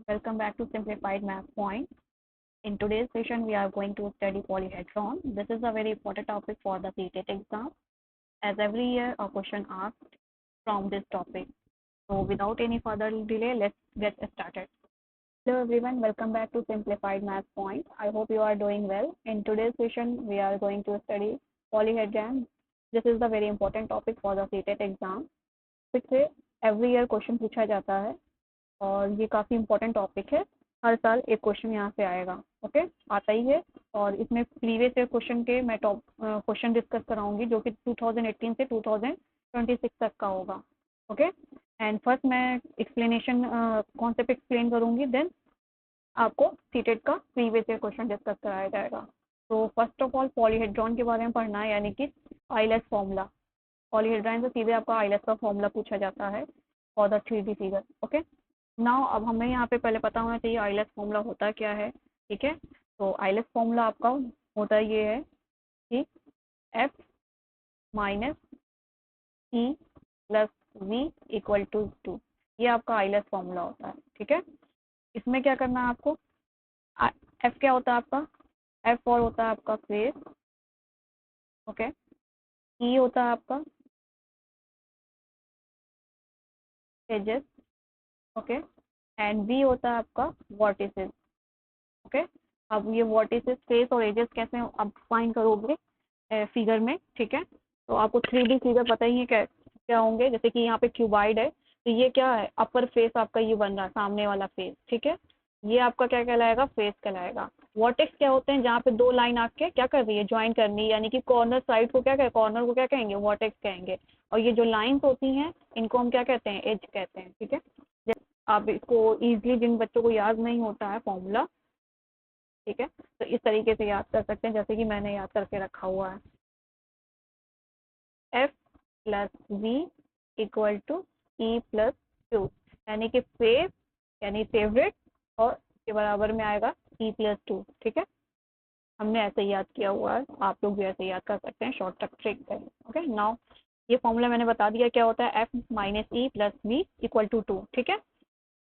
Welcome back to Simplified Math Point. In today's session, we are going to study polyhedron. This is a very important topic for the CTET exam, as every year a question asked from this topic. So without any further delay, let's get started. Hello everyone, welcome back to Simplified Math Point. I hope you are doing well. In today's session, we are going to study polyhedron. This is the very important topic for the CTET exam. इससे every year question पूछा जाता है और ये काफ़ी important topic है। हर साल एक क्वेश्चन यहाँ से आएगा, ओके, आता ही है। और इसमें प्रीवियस ईयर क्वेश्चन के मैं टॉप क्वेश्चन डिस्कस कराऊंगी जो कि 2018 से 2026 तक का होगा, ओके। एंड फर्स्ट मैं एक्सप्लेनेशन कॉन्सेप्ट एक्सप्लेन करूंगी, देन आपको सीटेट का प्रीवियस ईयर क्वेश्चन डिस्कस कराया जाएगा। तो फर्स्ट ऑफ ऑल पॉलीहेड्रॉन के बारे में पढ़ना है, यानी कि आइलेस फॉर्मूला। पॉलीहेड्रॉन से सीधे आपका आइलेस का फॉर्मूला पूछा जाता है for the 3D figure, okay. Now अब हमें यहाँ पे पहले पता होना चाहिए आइलेस फॉर्मूला होता क्या है, ठीक है। तो आइलेस फॉर्मूला आपका होता ये है कि F minus E plus V equal to 2, ये आपका आइलेस फॉर्मूला होता है, ठीक है। इसमें क्या करना है आपको, F क्या होता है आपका, F और होता है आपका फेस, ओके। E होता है आपका एजेस, ओके। एंड V होता है आपका वर्टिसेस, ओके। अब ये वर्टिसेस, फेस और एजेस कैसे आप फाइंड करोगे फिगर में, ठीक है। तो आपको 3D फिगर पता ही है क्या क्या होंगे। जैसे कि यहाँ पे क्यूबाइड है, तो ये क्या है, अपर फेस आपका ये बन रहा है, सामने वाला फेस, ठीक है। ये आपका क्या कहलाएगा, फेस कहलाएगा। वर्टेक्स क्या होते हैं, जहाँ पे दो लाइन आके क्या कर रही है, ज्वाइन करनी, यानी कि कॉर्नर साइड को क्या कहें, कॉर्नर को क्या कहेंगे, वर्टेक्स कहेंगे। और ये जो लाइंस होती हैं इनको हम क्या कहते हैं, एज कहते हैं, ठीक है। आप इसको ईजिली, जिन बच्चों को याद नहीं होता है फॉर्मूला, ठीक है, तो इस तरीके से याद कर सकते हैं, जैसे कि मैंने याद करके रखा हुआ है। F plus V equal to E plus 2, यानी कि फेव यानी फेवरेट, और के बराबर में आएगा ई प्लस 2, ठीक है। हमने ऐसे याद किया हुआ है, आप लोग भी ऐसे याद कर सकते हैं, शॉर्ट ट्रिक है, ओके। नाउ ये फॉर्मूला मैंने बता दिया क्या होता है, F minus E plus V equal to 2, ठीक है।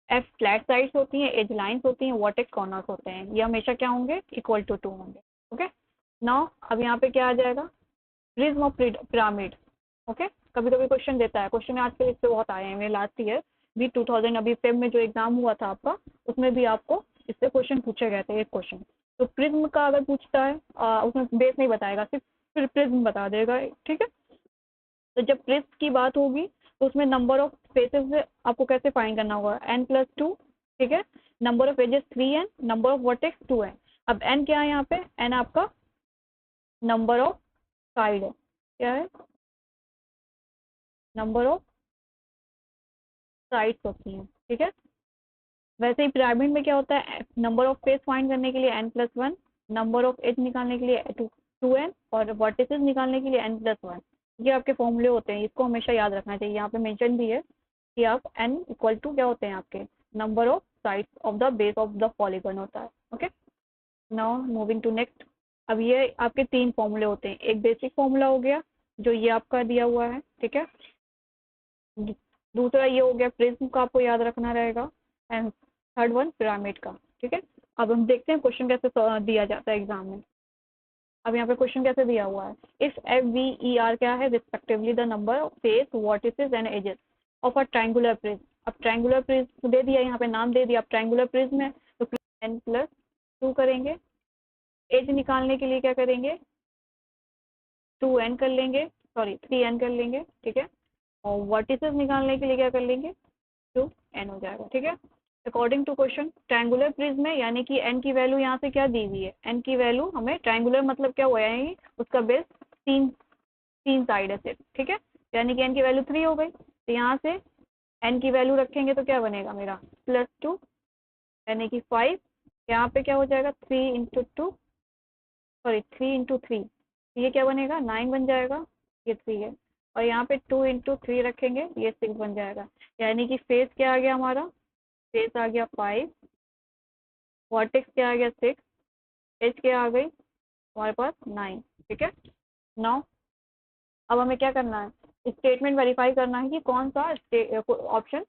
F फ्लैट साइड्स होती हैं, एज लाइंस होती हैं, वर्टेक्स कॉर्नर्स होते हैं, ये हमेशा क्या होंगे, इक्वल टू 2 होंगे, ओके। नाउ अब यहाँ पे क्या आ जाएगा, प्रिज्म ऑफ पिरामिड, ओके। कभी कभी क्वेश्चन देता है, क्वेश्चन आजकल इससे बहुत आए हैं। मेरे लास्ट ईयर भी 2000 अभी फेब में जो एग्जाम हुआ था आपका, उसमें भी आपको इससे क्वेश्चन पूछे गए थे, एक क्वेश्चन। तो प्रिज्म का अगर पूछता है, उसमें बेस नहीं बताएगा, सिर्फ फिर प्रिज्म बता देगा, ठीक है। तो जब प्रिज्म की बात होगी तो उसमें नंबर ऑफ फेसेस आपको कैसे फाइंड करना होगा, n+2, ठीक है। Number of edges 3n, number of vertex 2n। अब n क्या है यहाँ पे, n आपका नंबर ऑफ साइड है, क्या है, नंबर ऑफ साइड्स होती हैं, ठीक है। वैसे ही पिरामिड में क्या होता है, नंबर ऑफ फेस फाइंड करने के लिए n+1, नंबर ऑफ एज निकालने के लिए 2n, और वर्टिसेस निकालने के लिए n+1। ये आपके फॉर्मूले होते हैं, इसको हमेशा याद रखना चाहिए। यहाँ पे मेंशन भी है कि आप n इक्वल टू क्या होते हैं आपके, number of sides of the base of the polygon होता है, okay. Now moving to next. अब ये आपके 3 फॉर्मूले होते हैं, एक बेसिक फॉर्मूला हो गया जो ये आपका दिया हुआ है, ठीक है। दूसरा ये हो गया प्रिज्म का, आपको याद रखना रहेगा, एंड थर्ड वन पिरामिड का, ठीक है। अब हम देखते हैं क्वेश्चन कैसे दिया जाता है एग्जाम में। अब यहाँ पे क्वेश्चन कैसे दिया हुआ है, if F V E are क्या है, respectively the number of face, vertices and edges of a triangular prism. अब ट्रायंगुलर प्रिज्म दे दिया, यहाँ पे नाम दे दिया, अब ट्रायंगुलर प्रिज्म है तो n+2 करेंगे। एज निकालने के लिए क्या करेंगे, 2n कर लेंगे, सॉरी 3n कर लेंगे, ठीक है। और वर्टिसेस निकालने के लिए क्या कर लेंगे, 2n हो जाएगा, ठीक है। According to question triangular prism है, यानी कि n की वैल्यू यहाँ से क्या दी हुई है, n की वैल्यू हमें, ट्रायंगुलर मतलब क्या हुआ, यानी उसका बेस तीन तीन साइड है सिर्फ, ठीक है। यानी कि n की वैल्यू 3 हो गई, तो यहाँ से n की वैल्यू रखेंगे तो क्या बनेगा मेरा, +2, यानी कि 5। यहाँ पे क्या हो जाएगा, 3 × 2, सॉरी 3 × 3, ये क्या बनेगा, 9 बन जाएगा, ये 3 है। और यहाँ पे 2 × 3 रखेंगे, ये 6 बन जाएगा। यानी कि फेस क्या आ गया हमारा, फेस आ गया 5, वर्टेक्स क्या आ गया 6, एज क्या आ गई हमारे पास 9, ठीक है। नाउ अब हमें क्या करना है, स्टेटमेंट वेरीफाई करना है कि कौन सा ऑप्शन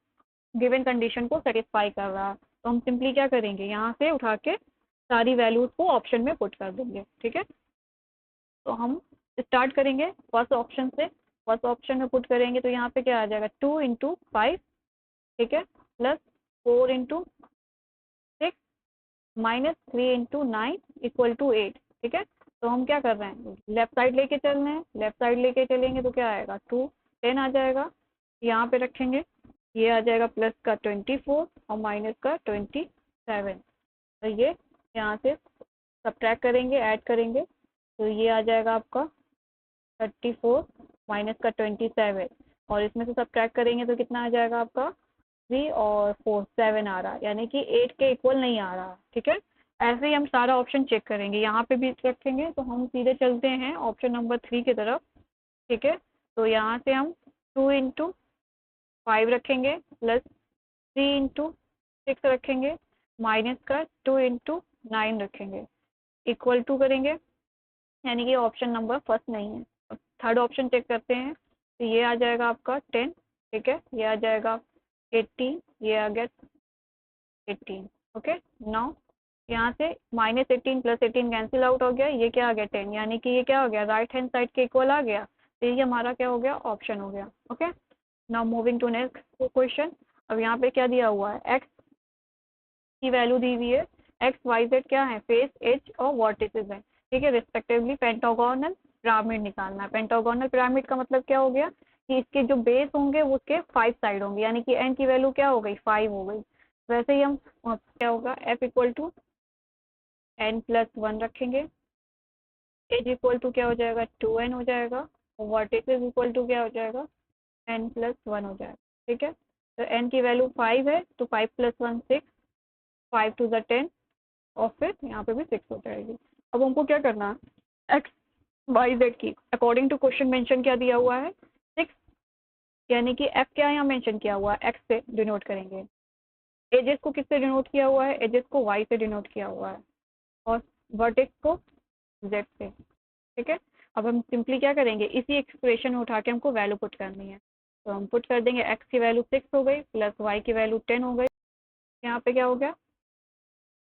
गिवन कंडीशन को सेटिस्फाई कर रहा है। तो हम सिंपली क्या करेंगे, यहाँ से उठा के सारी वैल्यूज को ऑप्शन में पुट कर देंगे। ठीक है, तो हम स्टार्ट करेंगे फर्स्ट ऑप्शन से। फर्स्ट ऑप्शन में पुट करेंगे तो यहाँ पे क्या आ जाएगा, 2 × 5, ठीक है, प्लस 4 × 6 -3 × 9 = 8। ठीक है, तो हम क्या कर रहे हैं, लेफ्ट साइड लेके चल रहे हैं। लेफ्ट साइड लेके चलेंगे तो क्या आएगा, 10 आ जाएगा, यहाँ पे रखेंगे। ये आ जाएगा प्लस का 24 और माइनस का 27। तो ये यहाँ से सब्ट्रैक्ट करेंगे, ऐड करेंगे, तो ये आ जाएगा आपका 34 माइनस का 27, और इसमें से सब्ट्रैक्ट करेंगे तो कितना आ जाएगा आपका 3 और 4 7 आ रहा है, यानी कि 8 के इक्वल नहीं आ रहा। ठीक है, ऐसे ही हम सारा ऑप्शन चेक करेंगे, यहाँ पे भी रखेंगे। तो हम सीधे चलते हैं ऑप्शन नंबर 3 की तरफ। ठीक है, तो यहाँ से हम 2 × 5 रखेंगे, प्लस 3 × 6 रखेंगे, माइनस का 2 × 9 रखेंगे, इक्वल टू करेंगे, यानी कि ऑप्शन नंबर फर्स्ट नहीं है। अब थर्ड ऑप्शन चेक करते हैं, तो ये आ जाएगा आपका 10। ठीक है, ये आ जाएगा 18, ये आ गया 18। ओके, नाउ यहाँ से -18 + 18 कैंसिल आउट हो गया, ये क्या आ गया 10, यानी कि ये क्या हो गया, राइट हैंड साइड के इक्वल आ गया। तो ये हमारा क्या हो गया, ऑप्शन हो गया। Okay, now moving to next question. अब यहाँ पे क्या दिया हुआ है, एक्स की वैल्यू दी हुई है, एक्स वाई जेड क्या है, फेस, एज और वर्टिसेस है। ठीक है, रिस्पेक्टिवली पेंटागोनल पिरामिड निकालना है। पेंटागोनल पिरामिड का मतलब क्या हो गया कि इसके जो बेस होंगे वो उसके 5 साइड होंगे, यानी कि एन की वैल्यू क्या हो गई, 5 हो गई। वैसे ही हम क्या होगा, एफ इक्वल टू n+1 रखेंगे, एज इक्वल टू क्या हो जाएगा, 2n हो जाएगा, और वर्टिसेस इक्वल टू क्या हो जाएगा, n+1 हो जाएगा। ठीक है, तो n की वैल्यू 5 है, तो 5 + 1 6, 5 2 ज़ा 10, और फिर यहाँ पे भी 6 हो जाएगी। अब हमको क्या करना है, एक्स वाई जेड की अकॉर्डिंग टू क्वेश्चन मेंशन क्या दिया हुआ है, 6, यानी कि एफ क्या यहाँ मेंशन किया हुआ है, एक्स से डिनोट करेंगे। एजेस को किससे डिनोट किया हुआ है, एजेस को वाई से डिनोट किया हुआ है, और वर्टेक्स को जेड से। ठीक है, अब हम सिंपली क्या करेंगे, इसी एक्सप्रेशन में उठा के हमको वैल्यू पुट करनी है। तो हम पुट कर देंगे, एक्स की वैल्यू 6 हो गई, प्लस वाई की वैल्यू 10 हो गई। यहाँ पे क्या हो गया,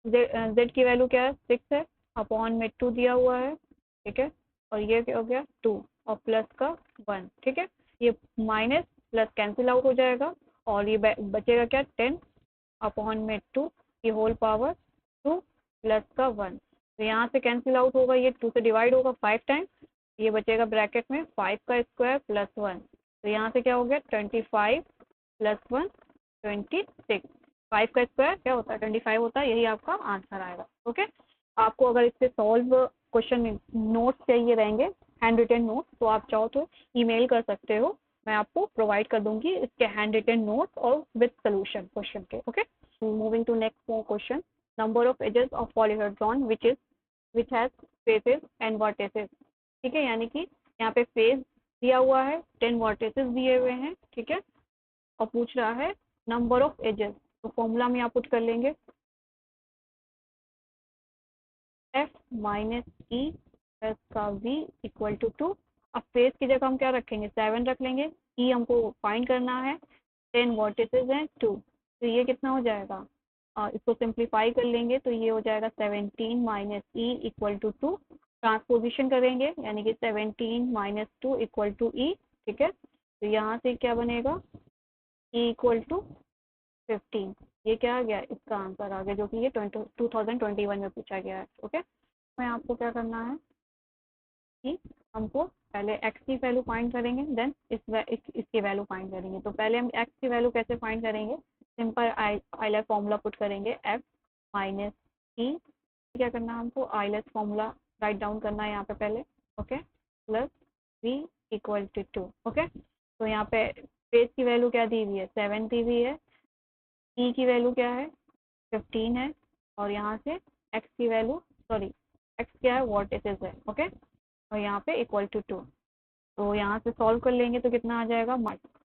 जेड की वैल्यू क्या है, 6 है, अपॉन में 2 दिया हुआ है। ठीक है, और ये क्या हो गया 2 और प्लस का 1। ठीक है, ये माइनस प्लस कैंसिल आउट हो जाएगा, और ये बचेगा क्या 10 अपॉन में 2 की होल पावर 2 प्लस का 1। तो यहाँ से कैंसिल आउट होगा, ये 2 से डिवाइड होगा 5 टाइम, ये बचेगा ब्रैकेट में 5 का स्क्वायर प्लस 1। तो यहाँ से क्या हो गया 25 + 1 26। 5 का स्क्वायर क्या होता है 25 होता है, यही आपका आंसर आएगा। ओके, आपको अगर इससे सॉल्व क्वेश्चन नोट्स चाहिए रहेंगे, हैंड रिटन नोट्स, तो आप चाहो तो ईमेल कर सकते हो, मैं आपको प्रोवाइड कर दूंगी इसके हैंड रिटन नोट्स और विद सोल्यूशन क्वेश्चन के। Okay, moving to next question, number of edges of polyhedron which has faces and vertices. ठीक है, यानी कि यहाँ पे फेस दिया हुआ है, 10 वर्टिसेस दिए हुए हैं। ठीक है, और पूछ रहा है नंबर ऑफ एजेस, तो फॉर्मूला में आप पुट कर लेंगे, एफ माइनस ई प्लस का वी इक्वल टू 2। अब फेस की जगह हम क्या रखेंगे, 7 रख लेंगे, ई हमको फाइंड करना है, 10 वर्टिसेस हैं 2, तो ये कितना हो जाएगा, इसको सिंप्लीफाई कर लेंगे तो ये हो जाएगा 17 minus E equal to 2। Transposition करेंगे, यानी कि 17 - 2 इक्वल टू ई। ठीक है, तो यहाँ से क्या बनेगा, ई इक्वल टू 15। ये क्या आ गया, इसका आंसर आ गया, जो कि ये 2021 में पूछा गया है। ओके, मैं आपको क्या करना है कि हमको पहले एक्स की वैल्यू फाइंड करेंगे, देन इसकी वैल्यू फाइंड करेंगे। तो पहले हम एक्स की वैल्यू कैसे फाइंड करेंगे, सिंपल आइलर फॉर्मूला पुट करेंगे, एफ माइनस ई, क्या करना है हमको, आइलर फॉर्मूला राइट डाउन करना है यहाँ पे पहले। Okay, plus V equal to 2। Okay, तो यहाँ पे फेस की वैल्यू क्या दी हुई है, 7 दी हुई है, ई की वैल्यू क्या है 15 है, और यहाँ से एक्स की वैल्यू, सॉरी एक्स क्या है वर्टिसेस है। ओके, और यहाँ पे इक्वल टू 2, तो यहाँ से सॉल्व कर लेंगे तो कितना आ जाएगा,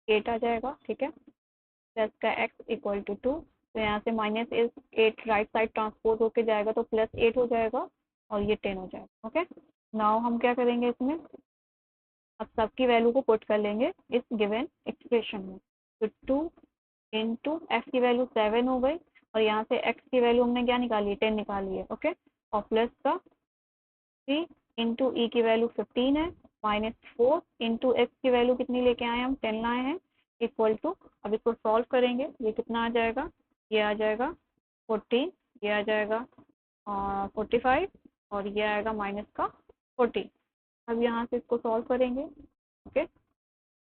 8 आ जाएगा। ठीक है, प्लस का एक्स इक्वल टू 2, तो यहाँ से -8 राइट साइड ट्रांसपोज होके जाएगा तो +8 हो जाएगा, और ये 10 हो जाएगा। ओके, नाउ हम क्या करेंगे इसमें, अब सबकी वैल्यू को पुट कर लेंगे इस गिवन एक्सप्रेशन में। तो 2 × एफ की वैल्यू 7 हो गई, और यहाँ से x की वैल्यू हमने क्या निकाली है, 10 निकाली है। ओके, और प्लस का 3 इंटू ई की वैल्यू 15 है, माइनस 4 इंटू एक्स की वैल्यू कितनी लेके आए, हम 10 लाए हैं, इक्वल टू, अब इसको सॉल्व करेंगे, ये कितना आ जाएगा, ये आ जाएगा 14, ये आ जाएगा 45, और ये आएगा माइनस का 40। अब यहाँ से इसको सॉल्व करेंगे। ओके,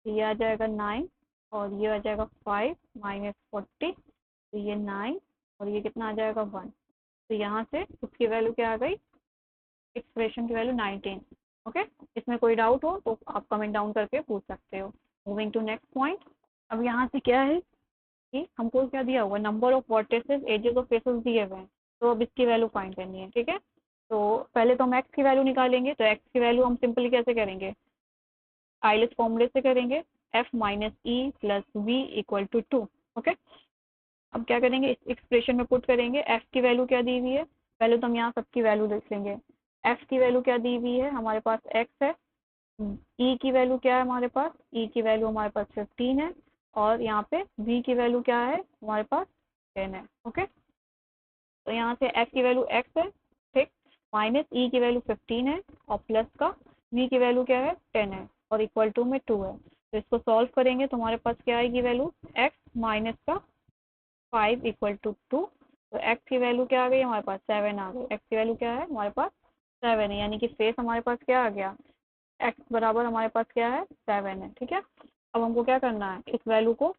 ये आ जाएगा 9, और ये आ जाएगा 5 माइनस 40, तो ये 9, और ये कितना आ जाएगा 1। तो यहाँ से उसकी वैल्यू क्या आ गई, एक्सप्रेशन की वैल्यू 19। ओके, इसमें कोई डाउट हो तो आप कमेंट डाउन करके पूछ सकते हो। Moving to next point. अब यहाँ से क्या है कि हमको क्या दिया हुआ, number of vertices edges of faces दिए हुए हैं, तो अब इसकी वैल्यू फाइंड करनी है। ठीक है, तो पहले तो हम एक्स की वैल्यू निकालेंगे, तो एक्स की वैल्यू हम सिंपली कैसे करेंगे, आइलेस फॉर्मूले से करेंगे, F minus E plus V equal to 2। Okay, अब क्या करेंगे, इस एक्सप्रेशन में पुट करेंगे, एफ की वैल्यू क्या दी हुई है, पहले तो हम यहाँ सबकी वैल्यू देख लेंगे। एफ की वैल्यू क्या दी हुई है, हमारे पास एक्स है, ई की वैल्यू क्या है हमारे पास, ई की वैल्यू हमारे पास 15 है, और यहाँ पे वी की वैल्यू क्या है हमारे पास 10 है। ओके, तो यहाँ से एफ की वैल्यू एक्स है, ठीक, माइनस ई की वैल्यू 15 है, और प्लस का वी की वैल्यू क्या है 10 है, और इक्वल टू में 2 है। तो इसको सॉल्व करेंगे तो हमारे पास क्या आएगी वैल्यू, एक्स माइनस का 5 इक्वल टू 2। तो एक्स की वैल्यू क्या आ गई हमारे पास, 7 आ गई। एक्स की वैल्यू क्या है हमारे पास 7 है, यानी कि फेस हमारे पास क्या आ गया, एक्स बराबर हमारे पास क्या है 7 है। ठीक है, अब हमको क्या करना है, इस वैल्यू को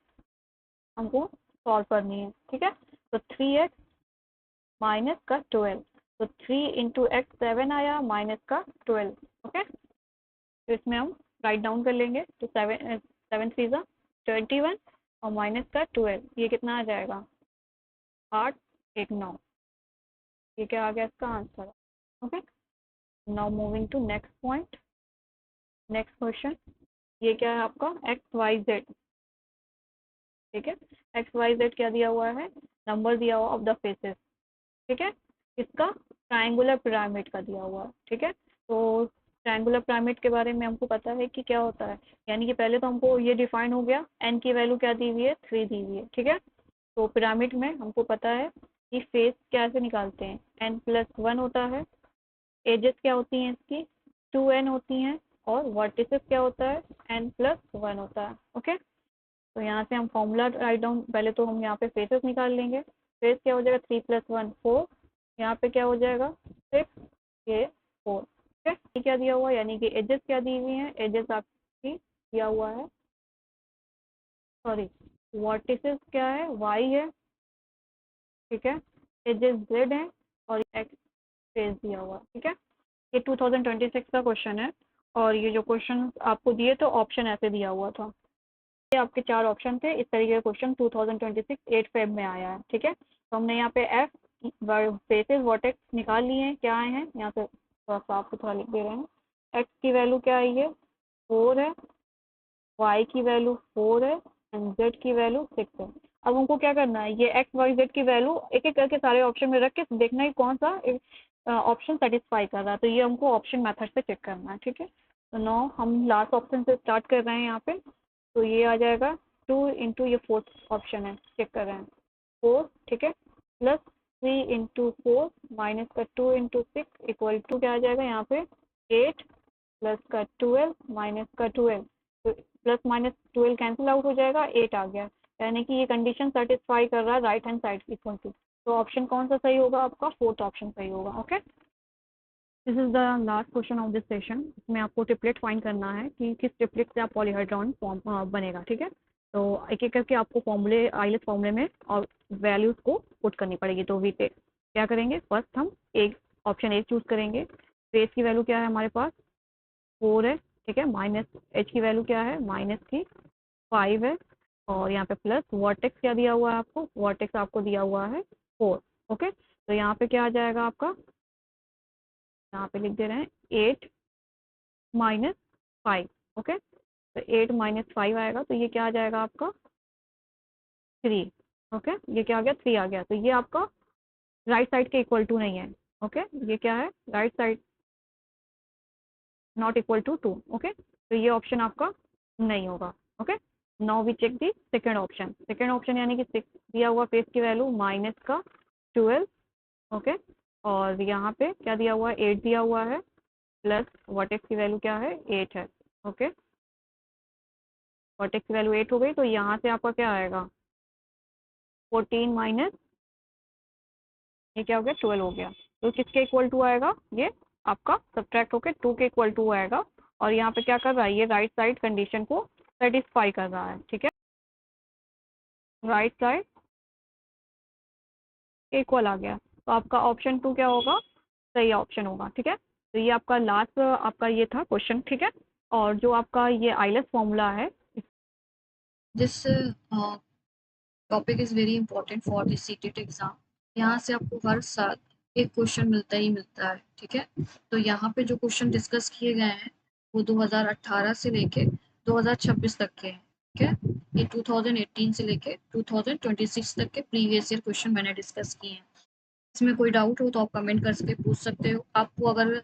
हमको सॉल्व करनी है। ठीक है, तो 3x माइनस का 12, तो 3 इंटू एक्स 7 आया, माइनस का 12। ओके, तो इसमें हम राइट डाउन कर लेंगे, तो 7 3 21, और माइनस का 12, ये कितना आ जाएगा 8 1 9, ये क्या आ गया इसका answer. Okay, now moving to next point, next question. ये क्या है आपका, एक्स वाई जेड। ठीक है, एक्स वाई जेड क्या दिया हुआ है, नंबर दिया हुआ ऑफ द फेसेस। ठीक है, इसका ट्रायंगुलर पिरामिड का दिया हुआ है। ठीक है, तो ट्रायंगुलर पिरामिड के बारे में हमको पता है कि क्या होता है, यानी कि पहले तो हमको ये डिफाइन हो गया, एन की वैल्यू क्या दी हुई है 3 दी हुई है। ठीक है, तो पिरामिड में हमको पता है कि फेस कैसे निकालते हैं, n+1 होता है, एजेस क्या होती हैं इसकी 2n होती हैं, और वर्टिसेस क्या होता है n+1 होता है। ओके, तो यहाँ से हम फॉर्मूला राइट डाउन, पहले तो हम यहाँ पे फेसेस निकाल लेंगे, फेस क्या हो जाएगा 3+1 4, यहाँ पे क्या हो जाएगा 6, ये 4। ठीक है, ये क्या दिया हुआ है, यानी कि एजेस क्या दी हुई हैं, एजेस आपकी दिया हुआ है, सॉरी वर्टिसेस क्या है y है, ठीक है, एजेस z है, और एक्स फेस दिया हुआ है। ठीक है, ये 2026 का क्वेश्चन है, और ये जो क्वेश्चन आपको दिए तो ऑप्शन ऐसे दिया हुआ था, ये आपके 4 ऑप्शन थे, इस तरीके का क्वेश्चन 2026 8 फेब में आया है। ठीक है, तो हमने यहाँ पे एफ फेसेस वर्टेक्स निकाल लिए हैं, क्या आए हैं यहाँ पे थोड़ा सा आपको थोड़ा लिख दे रहे हैं, एक्स की वैल्यू क्या आई है 4 है, वाई की वैल्यू 4 है, एंड जेड की वैल्यू 6 है। अब हमको क्या करना है, ये एक्स वाई जेड की वैल्यू एक एक करके सारे ऑप्शन में रख के देखना है कौन सा ऑप्शन सेटिस्फाई कर रहा है, तो ये हमको ऑप्शन मेथड से चेक करना है। ठीक है, तो नो हम लास्ट ऑप्शन से स्टार्ट कर रहे हैं यहाँ पे, तो ये आ जाएगा 2 इंटू ये फोर्थ ऑप्शन है, चेक कर रहे हैं 4। ठीक है, प्लस 3 इंटू 4 माइनस का 2 इंटू 6 इक्वल टू क्या आ जाएगा यहाँ पे 8, प्लस का 12 माइनस का 12, तो प्लस माइनस 12 कैंसिल आउट हो जाएगा, 8 आ गया, यानी कि ये कंडीशन सेटिस्फाई कर रहा है right hand side equal to, तो ऑप्शन कौन सा सही होगा आपका, फोर्थ ऑप्शन सही होगा। Okay, this is the last question of this session, इसमें आपको ट्रिपलेट फाइंड करना है कि किस ट्रिपलेट से आप पॉलीहाइड्रॉन फॉर्म बनेगा। ठीक है, तो एक एक करके आपको फॉर्मूले आइलेस फॉर्मूले में और वैल्यूज को पुट करनी पड़ेगी। तो वी पे क्या करेंगे, फर्स्ट हम एक ऑप्शन एक चूज करेंगे, फेस की वैल्यू क्या है हमारे पास 4 है, ठीक है, माइनस एच की वैल्यू क्या है माइनस की 5 है, और यहाँ पे प्लस वर्टेक्स क्या दिया हुआ है आपको, वर्टेक्स आपको दिया हुआ है 4। ओके, तो यहाँ पे क्या आ जाएगा आपका, यहाँ पे लिख दे रहे हैं 8 माइनस 5। ओके, तो 8 माइनस 5 आएगा, तो ये क्या आ जाएगा आपका 3। ओके, ये क्या आ गया 3 आ गया, तो ये आपका राइट साइड के इक्वल टू नहीं है। ओके, ये क्या है right side not equal to 2। Okay, तो ये ऑप्शन आपका नहीं होगा। Okay, now we check the second option. Second option यानी कि 6 दिया हुआ फेस की वैल्यू माइनस का 12, ओके, और यहाँ पे क्या दिया हुआ है, 8 दिया हुआ है, प्लस वर्टेक्स की वैल्यू क्या है, 8 है, ओके। वर्टेक्स की वैल्यू 8 हो गई, तो यहाँ से आपका क्या आएगा, 14 माइनस ये क्या हो गया, 12 हो गया। तो किसके इक्वल टू आएगा, ये आपका सब्ट्रैक्ट होकर 2 के इक्वल टू आएगा। और यहाँ पे क्या कर रहा है, ये राइट साइड कंडीशन को सेटिस्फाई कर रहा है, ठीक है, राइट साइड इक्वल आ गया। तो आपका ऑप्शन 2 क्या होगा, सही ऑप्शन होगा, ठीक है। तो ये आपका लास्ट आपका ये था क्वेश्चन, ठीक है। और जो आपका ये आइलेस फॉर्मूला है, this topic is very important for this CTET exam. यहाँ से आपको हर साल एक क्वेश्चन मिलता ही मिलता है, ठीक है। तो यहाँ पे जो क्वेश्चन डिस्कस किए गए हैं वो 2018 से लेके 2026 तक के हैं, ठीक है। ये 2018 से लेके 2026 तक के प्रीवियस ईयर क्वेश्चन मैंने डिस्कस किए हैं। इसमें कोई डाउट हो तो आप कमेंट करके पूछ सकते हो। आपको अगर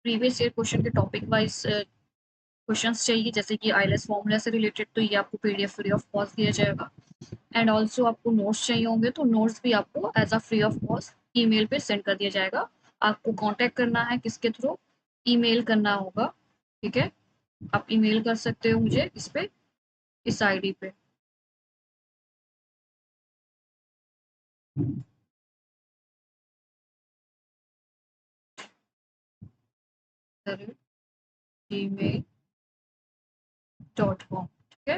प्रीवियस ईयर क्वेश्चन के टॉपिक वाइज क्वेश्चंस चाहिए जैसे कि आईएलटीएस फॉर्मूला से रिलेटेड, तो ये आपको पीडीएफ फ्री ऑफ कॉस्ट दिया जाएगा। एंड ऑल्सो आपको नोट्स चाहिए होंगे तो नोट्स भी आपको as a free of cost email पे सेंड कर दिया जाएगा। आपको कांटेक्ट करना है किसके थ्रू, ईमेल करना होगा, ठीक है। आप ईमेल कर सकते हो मुझे इस पे, इस आईडी पे। gmail.com, ठीक है।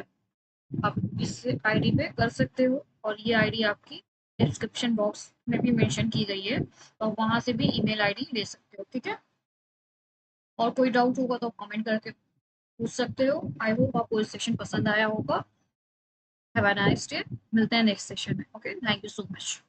आप इस आईडी पे कर सकते हो और ये आईडी आपकी डिस्क्रिप्शन बॉक्स में भी मेंशन की गई है, तो वहां से भी ईमेल आईडी ले सकते हो, ठीक है। और कोई डाउट होगा तो कमेंट करके पूछ सकते हो। आई होप आपको इस सेशन पसंद आया होगा। Have a nice day. मिलते हैं नेक्स्ट सेशन में। Okay, thank you so much.